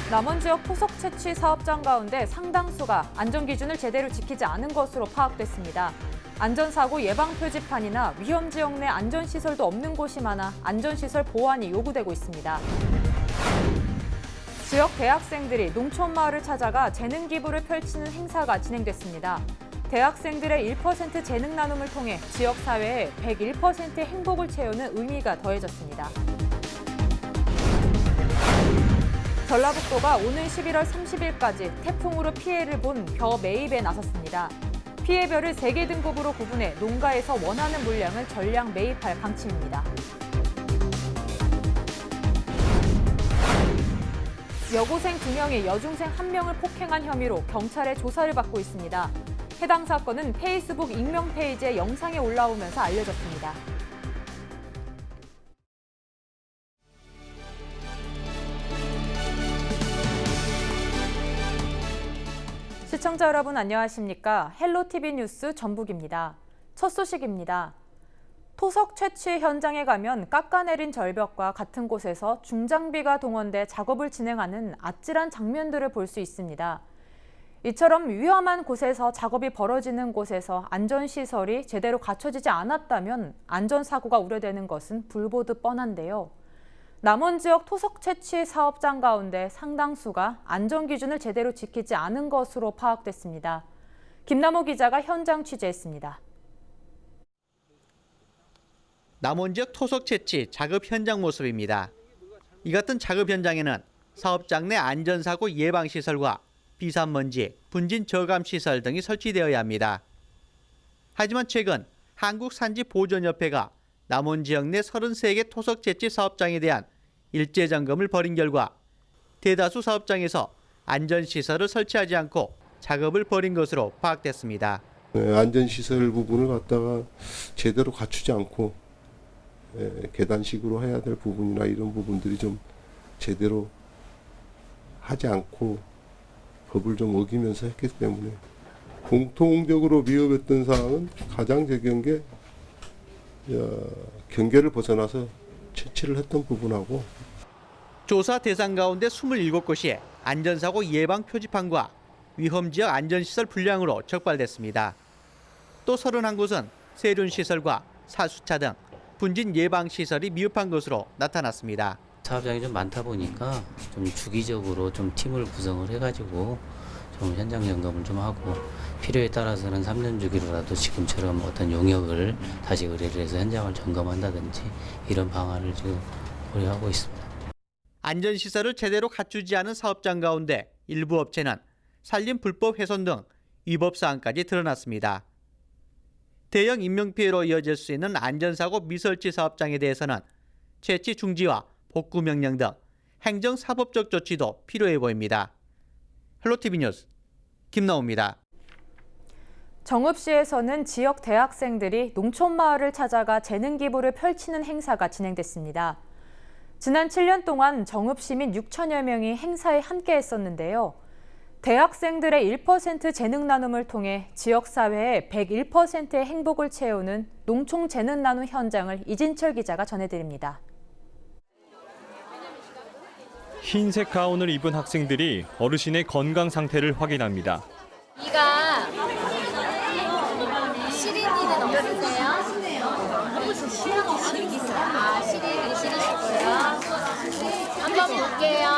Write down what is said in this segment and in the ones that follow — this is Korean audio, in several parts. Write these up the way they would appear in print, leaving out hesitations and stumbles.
남원 지역 토속 채취 사업장 가운데 상당수가 안전기준을 제대로 지키지 않은 것으로 파악됐습니다. 안전사고 예방 표지판이나 위험 지역 내 안전시설도 없는 곳이 많아 안전시설 보완이 요구되고 있습니다. 지역 대학생들이 농촌마을을 찾아가 재능 기부를 펼치는 행사가 진행됐습니다. 대학생들의 1% 재능 나눔을 통해 지역사회에 101%의 행복을 채우는 의미가 더해졌습니다. 전라북도가 오는 11월 30일까지 태풍으로 피해를 본 벼 매입에 나섰습니다. 피해벼를 3개 등급으로 구분해 농가에서 원하는 물량을 전량 매입할 방침입니다. 여고생 2명이 여중생 1명을 폭행한 혐의로 경찰의 조사를 받고 있습니다. 해당 사건은 페이스북 익명 페이지에 영상이 올라오면서 알려졌습니다. 시청자 여러분 안녕하십니까? 헬로티비 뉴스 전북입니다. 첫 소식입니다. 토속 채취 현장에 가면 깎아내린 절벽과 같은 곳에서 중장비가 동원돼 작업을 진행하는 아찔한 장면들을 볼 수 있습니다. 이처럼 위험한 곳에서 작업이 벌어지는 곳에서 안전시설이 제대로 갖춰지지 않았다면 안전사고가 우려되는 것은 불보듯 뻔한데요. 남원 지역 토속 채취 사업장 가운데 상당수가 안전기준을 제대로 지키지 않은 것으로 파악됐습니다. 김남호 기자가 현장 취재했습니다. 남원 지역 토속 채취 작업 현장 모습입니다. 이 같은 작업 현장에는 사업장 내 안전사고 예방시설과 비산먼지, 분진 저감시설 등이 설치되어야 합니다. 하지만 최근 한국산지보존협회가 남원 지역 내 33개 토속 채취 사업장에 대한 일제 점검을 벌인 결과 대다수 사업장에서 안전시설을 설치하지 않고 작업을 벌인 것으로 파악됐습니다. 안전시설 부분을 갖다가 제대로 갖추지 않고 계단식으로 해야 될 부분이나 이런 부분들이 좀 제대로 하지 않고 법을 좀 어기면서 했기 때문에 공통적으로 미흡했던 사항은 가장 적은 게 경계를 벗어나서 채취를 했던 부분하고 조사 대상 가운데 27곳이 안전사고 예방 표지판과 위험지역 안전시설 불량으로 적발됐습니다. 또 31곳은 세륜시설과 사수차 등 분진 예방시설이 미흡한 것으로 나타났습니다. 사업장이 좀 많다 보니까 좀 주기적으로 좀 팀을 구성을 해가지고 좀 현장 점검을 좀 하고 필요에 따라서는 3년 주기로라도 지금처럼 어떤 용역을 다시 의뢰를 해서 현장을 점검한다든지 이런 방안을 지금 고려하고 있습니다. 안전시설을 제대로 갖추지 않은 사업장 가운데 일부 업체는 산림 불법 훼손 등 위법 사항까지 드러났습니다. 대형 인명피해로 이어질 수 있는 안전사고 미설치 사업장에 대해서는 채취 중지와 복구 명령 등 행정사법적 조치도 필요해 보입니다. 헬로티비 뉴스 김나우입니다. 정읍시에서는 지역 대학생들이 농촌마을을 찾아가 재능 기부를 펼치는 행사가 진행됐습니다. 지난 7년 동안 정읍시민 6천여 명이 행사에 함께했었는데요. 대학생들의 1% 재능 나눔을 통해 지역사회에 101%의 행복을 채우는 농촌 재능 나눔 현장을 이진철 기자가 전해드립니다. 흰색 가운을 입은 학생들이 어르신의 건강 상태를 확인합니다. 이가 시린이는 없으세요? 시린 있어요. 아, 시린 있으시고요. 한번 볼게요.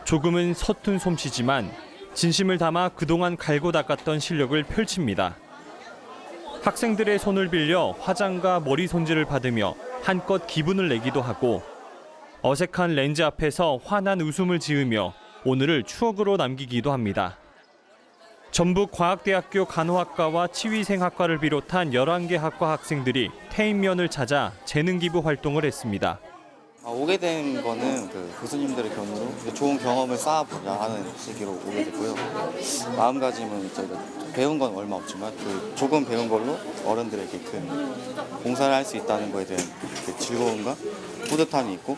조금은 서툰 솜씨지만 진심을 담아 그동안 갈고 닦았던 실력을 펼칩니다. 학생들의 손을 빌려 화장과 머리 손질을 받으며 한껏 기분을 내기도 하고 어색한 렌즈 앞에서 환한 웃음을 지으며 오늘을 추억으로 남기기도 합니다. 전북과학대학교 간호학과와 치위생학과를 비롯한 11개 학과 학생들이 퇴임면을 찾아 재능기부 활동을 했습니다. 오게 된 거는 교수님들의 견으로 좋은 경험을 쌓아보자 하는 시기로 오게 됐고요. 마음가짐은 저희가 배운 건 얼마 없지만 조금 배운 걸로 어른들에게 큰 봉사를 할 수 있다는 거에 대한 즐거움과 뿌듯함이 있고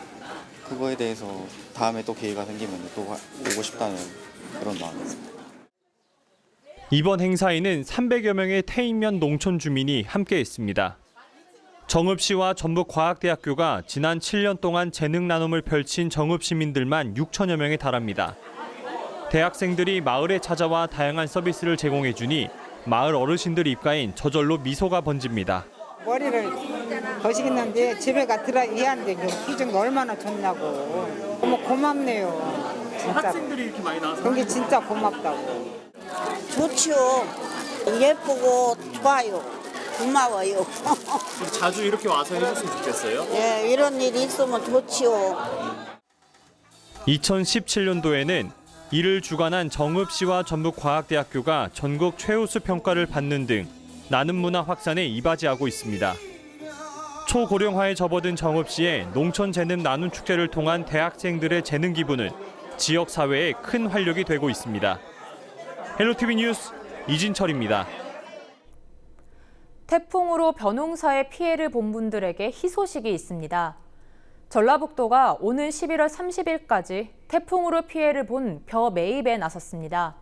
그거에 대해서 다음에 또 기회가 생기면 또 오고 싶다는 그런 마음입니다. 이번 행사에는 300여 명의 퇴임면 농촌 주민이 함께했습니다. 정읍시와 전북과학대학교가 지난 7년 동안 재능 나눔을 펼친 정읍 시민들만 6천여 명에 달합니다. 대학생들이 마을에 찾아와 다양한 서비스를 제공해 주니 마을 어르신들 입가엔 저절로 미소가 번집니다. 머리를 거시겠는데 집에 가더라 이한데 기준 얼마나 좋냐고. 너무 고맙네요. 진짜. 학생들이 이렇게 많이 나와서 그게 진짜 고맙다고. 좋지요. 예쁘고 좋아요. 고마워요. 자주 이렇게 와서 해줬으면 좋겠어요. 예, 이런 일이 있으면 좋지요. 2017년도에는 이를 주관한 정읍시와 전북과학대학교가 전국 최우수 평가를 받는 등 나눔 문화 확산에 이바지하고 있습니다. 초고령화에 접어든 정읍시의 농촌 재능 나눔 축제를 통한 대학생들의 재능 기부는 지역 사회에 큰 활력이 되고 있습니다. 헬로티비 뉴스 이진철입니다. 태풍으로 벼농사에 피해를 본 분들에게 희소식이 있습니다. 전라북도가 오는 11월 30일까지 태풍으로 피해를 본 벼 매입에 나섰습니다.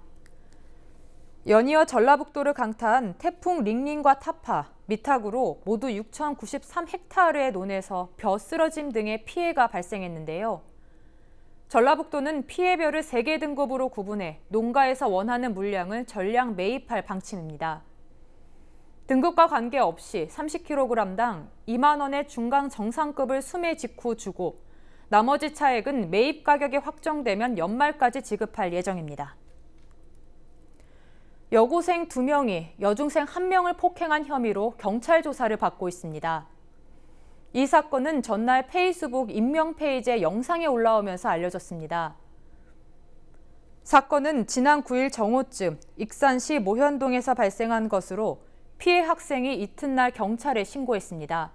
연이어 전라북도를 강타한 태풍 링링과 타파, 미탁으로 모두 6,093헥타르의 논에서 벼 쓰러짐 등의 피해가 발생했는데요. 전라북도는 피해벼를 3개 등급으로 구분해 농가에서 원하는 물량을 전량 매입할 방침입니다. 등급과 관계없이 30kg당 2만 원의 중간 정상급을 수매 직후 주고 나머지 차액은 매입 가격이 확정되면 연말까지 지급할 예정입니다. 여고생 2명이 여중생 1명을 폭행한 혐의로 경찰 조사를 받고 있습니다. 이 사건은 전날 페이스북 익명 페이지에 영상이 올라오면서 알려졌습니다. 사건은 지난 9일 정오쯤 익산시 모현동에서 발생한 것으로 피해 학생이 이튿날 경찰에 신고했습니다.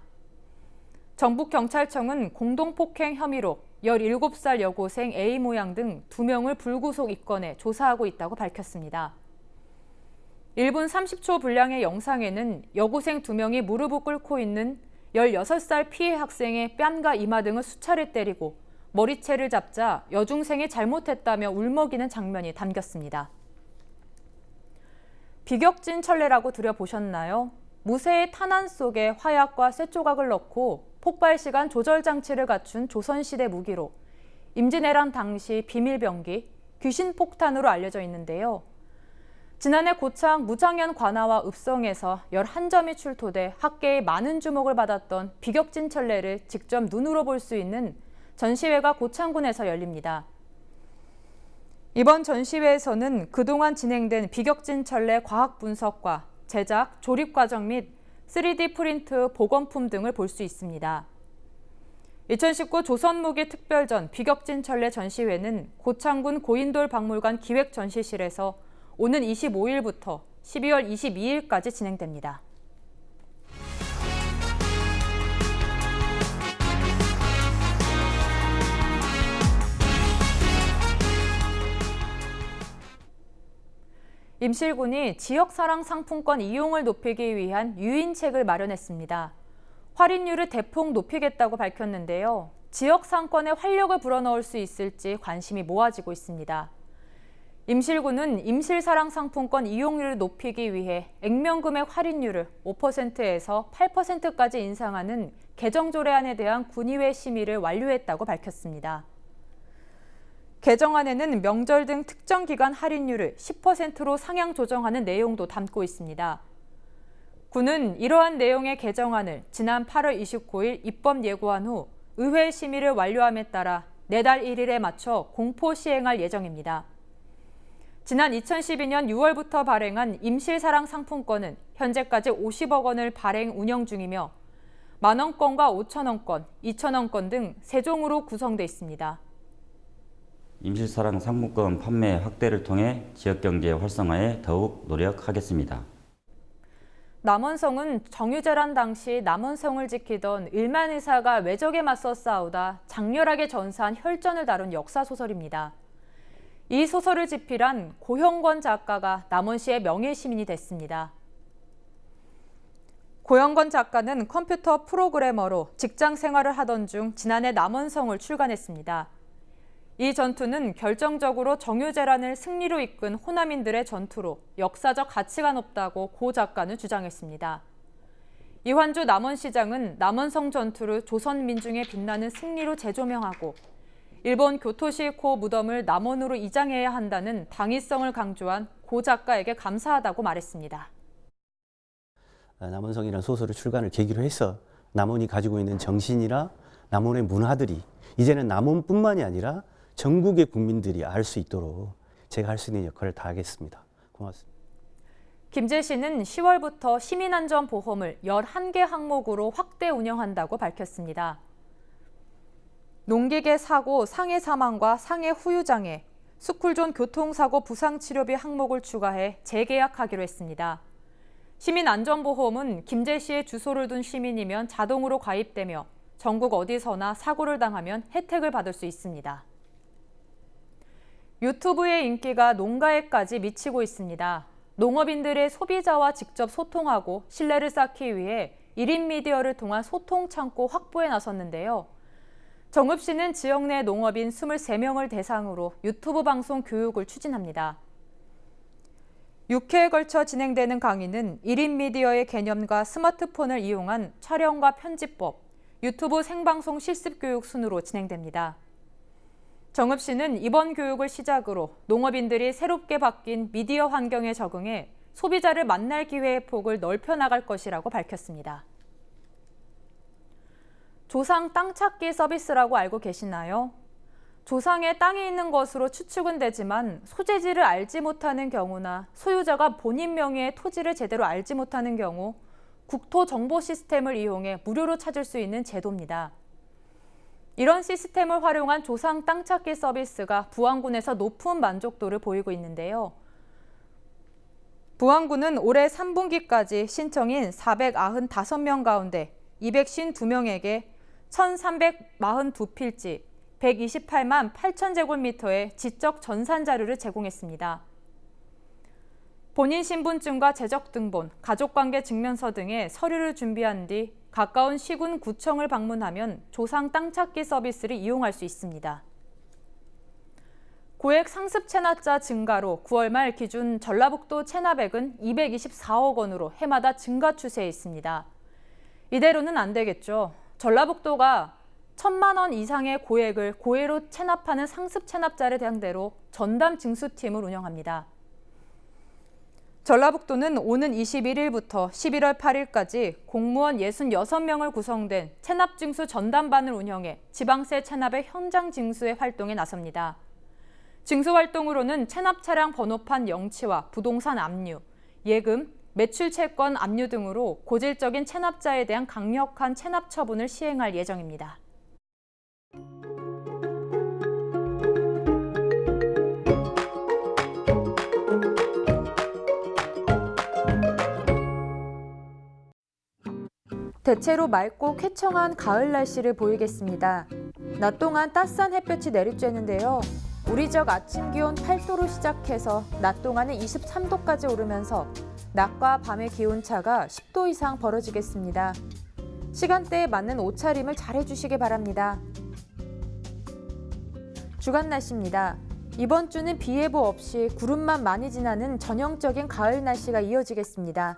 전북경찰청은 공동폭행 혐의로 17살 여고생 A 모양 등 2명을 불구속 입건해 조사하고 있다고 밝혔습니다. 1분 30초 분량의 영상에는 여고생 2명이 무릎을 꿇고 있는 16살 피해 학생의 뺨과 이마 등을 수차례 때리고 머리채를 잡자 여중생이 잘못했다며 울먹이는 장면이 담겼습니다. 비격진 천례라고 들여보셨나요? 무쇠의 탄환 속에 화약과 쇠조각을 넣고 폭발 시간 조절 장치를 갖춘 조선시대 무기로 임진왜란 당시 비밀병기, 귀신폭탄으로 알려져 있는데요. 지난해 고창 무장현 관아와 읍성에서 11점이 출토돼 학계에 많은 주목을 받았던 비격진 천례를 직접 눈으로 볼 수 있는 전시회가 고창군에서 열립니다. 이번 전시회에서는 그동안 진행된 비격진 천례 과학 분석과 제작, 조립 과정 및 3D 프린트 복원품 등을 볼 수 있습니다. 2019 조선무기 특별전 비격진 천례 전시회는 고창군 고인돌 박물관 기획전시실에서 오는 25일부터 12월 22일까지 진행됩니다. 임실군이 지역사랑 상품권 이용을 높이기 위한 유인책을 마련했습니다. 할인율을 대폭 높이겠다고 밝혔는데요. 지역 상권에 활력을 불어넣을 수 있을지 관심이 모아지고 있습니다. 임실군은 임실사랑 상품권 이용률을 높이기 위해 액면금액 할인율을 5%에서 8%까지 인상하는 개정조례안에 대한 군의회 심의를 완료했다고 밝혔습니다. 개정안에는 명절 등 특정 기간 할인율을 10%로 상향 조정하는 내용도 담고 있습니다. 군은 이러한 내용의 개정안을 지난 8월 29일 입법 예고한 후 의회 심의를 완료함에 따라 내달 1일에 맞춰 공포 시행할 예정입니다. 지난 2012년 6월부터 발행한 임실사랑 상품권은 현재까지 50억 원을 발행 운영 중이며 만원권과 5천원권, 2천원권 등 3종으로 구성돼 있습니다. 임실사랑 상품권 판매 확대를 통해 지역경제 활성화에 더욱 노력하겠습니다. 남원성은 정유재란 당시 남원성을 지키던 1만 의사가 외적에 맞서 싸우다 장렬하게 전사한 혈전을 다룬 역사소설입니다. 이 소설을 집필한 고형권 작가가 남원시의 명예시민이 됐습니다. 고형권 작가는 컴퓨터 프로그래머로 직장 생활을 하던 중 지난해 남원성을 출간했습니다. 이 전투는 결정적으로 정유재란을 승리로 이끈 호남인들의 전투로 역사적 가치가 높다고 고 작가는 주장했습니다. 이환주 남원시장은 남원성 전투를 조선 민중의 빛나는 승리로 재조명하고 일본 교토시코 무덤을 남원으로 이장해야 한다는 당위성을 강조한 고 작가에게 감사하다고 말했습니다. 남원성이라는 소설을 출간을 계기로 해서 남원이 가지고 있는 정신이나 남원의 문화들이 이제는 남원뿐만이 아니라 전국의 국민들이 알 수 있도록 제가 할 수 있는 역할을 다하겠습니다. 고맙습니다. 김제시는 10월부터 시민안전보험을 11개 항목으로 확대 운영한다고 밝혔습니다. 농기계 사고 상해 사망과 상해 후유장애, 스쿨존 교통사고 부상치료비 항목을 추가해 재계약하기로 했습니다. 시민안전보험은 김제시에 주소를 둔 시민이면 자동으로 가입되며 전국 어디서나 사고를 당하면 혜택을 받을 수 있습니다. 유튜브의 인기가 농가에까지 미치고 있습니다. 농업인들의 소비자와 직접 소통하고 신뢰를 쌓기 위해 1인 미디어를 통한 소통 창구 확보에 나섰는데요. 정읍시는 지역 내 농업인 23명을 대상으로 유튜브 방송 교육을 추진합니다. 6회에 걸쳐 진행되는 강의는 1인 미디어의 개념과 스마트폰을 이용한 촬영과 편집법, 유튜브 생방송 실습 교육 순으로 진행됩니다. 정읍시는 이번 교육을 시작으로 농업인들이 새롭게 바뀐 미디어 환경에 적응해 소비자를 만날 기회의 폭을 넓혀 나갈 것이라고 밝혔습니다. 조상 땅 찾기 서비스라고 알고 계시나요? 조상의 땅이 있는 것으로 추측은 되지만 소재지를 알지 못하는 경우나 소유자가 본인 명의의 토지를 제대로 알지 못하는 경우 국토정보 시스템을 이용해 무료로 찾을 수 있는 제도입니다. 이런 시스템을 활용한 조상 땅 찾기 서비스가 부안군에서 높은 만족도를 보이고 있는데요. 부안군은 올해 3분기까지 신청인 495명 가운데 252명에게 1,342필지, 128만 8천 제곱미터의 지적 전산 자료를 제공했습니다. 본인 신분증과 재적등본, 가족관계 증명서 등의 서류를 준비한 뒤 가까운 시군 구청을 방문하면 조상 땅 찾기 서비스를 이용할 수 있습니다. 고액 상습 체납자 증가로 9월 말 기준 전라북도 체납액은 224억 원으로 해마다 증가 추세에 있습니다. 이대로는 안 되겠죠. 전라북도가 1,000만 원 이상의 고액을 고의로 체납하는 상습 체납자를 대상대로 전담 징수팀을 운영합니다. 전라북도는 오는 21일부터 11월 8일까지 공무원 66명을 구성된 체납징수 전담반을 운영해 지방세 체납의 현장 징수의 활동에 나섭니다. 징수 활동으로는 체납 차량 번호판 영치와 부동산 압류, 예금, 매출 채권 압류 등으로 고질적인 체납자에 대한 강력한 체납 처분을 시행할 예정입니다. 대체로 맑고 쾌청한 가을 날씨를 보이겠습니다. 낮 동안 따스한 햇볕이 내리쬐는데요. 우리 지역 아침 기온 8도로 시작해서 낮 동안은 23도까지 오르면서 낮과 밤의 기온차가 10도 이상 벌어지겠습니다. 시간대에 맞는 옷차림을 잘 해주시기 바랍니다. 주간 날씨입니다. 이번 주는 비 예보 없이 구름만 많이 지나는 전형적인 가을 날씨가 이어지겠습니다.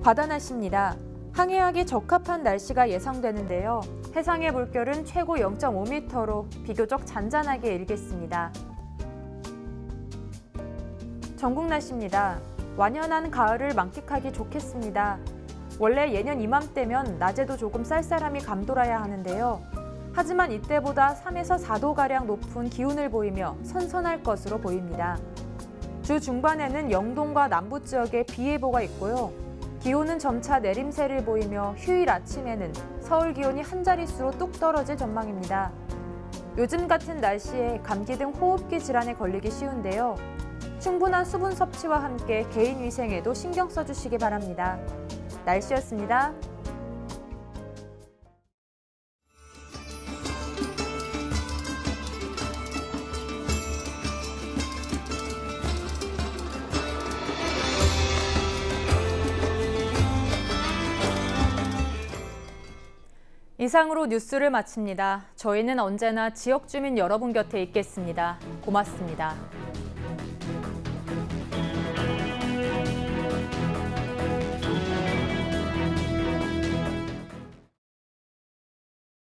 바다 날씨입니다. 항해하기 적합한 날씨가 예상되는데요. 해상의 물결은 최고 0.5m로 비교적 잔잔하게 일겠습니다. 전국 날씨입니다. 완연한 가을을 만끽하기 좋겠습니다. 원래 예년 이맘때면 낮에도 조금 쌀쌀함이 감돌아야 하는데요. 하지만 이때보다 3에서 4도가량 높은 기온을 보이며 선선할 것으로 보입니다. 주 중반에는 영동과 남부 지역에 비 예보가 있고요. 기온은 점차 내림세를 보이며 휴일 아침에는 서울 기온이 한 자릿수로 뚝 떨어질 전망입니다. 요즘 같은 날씨에 감기 등 호흡기 질환에 걸리기 쉬운데요. 충분한 수분 섭취와 함께 개인 위생에도 신경 써주시기 바랍니다. 날씨였습니다. 이상으로 뉴스를 마칩니다. 저희는 언제나 지역 주민 여러분 곁에 있겠습니다. 고맙습니다.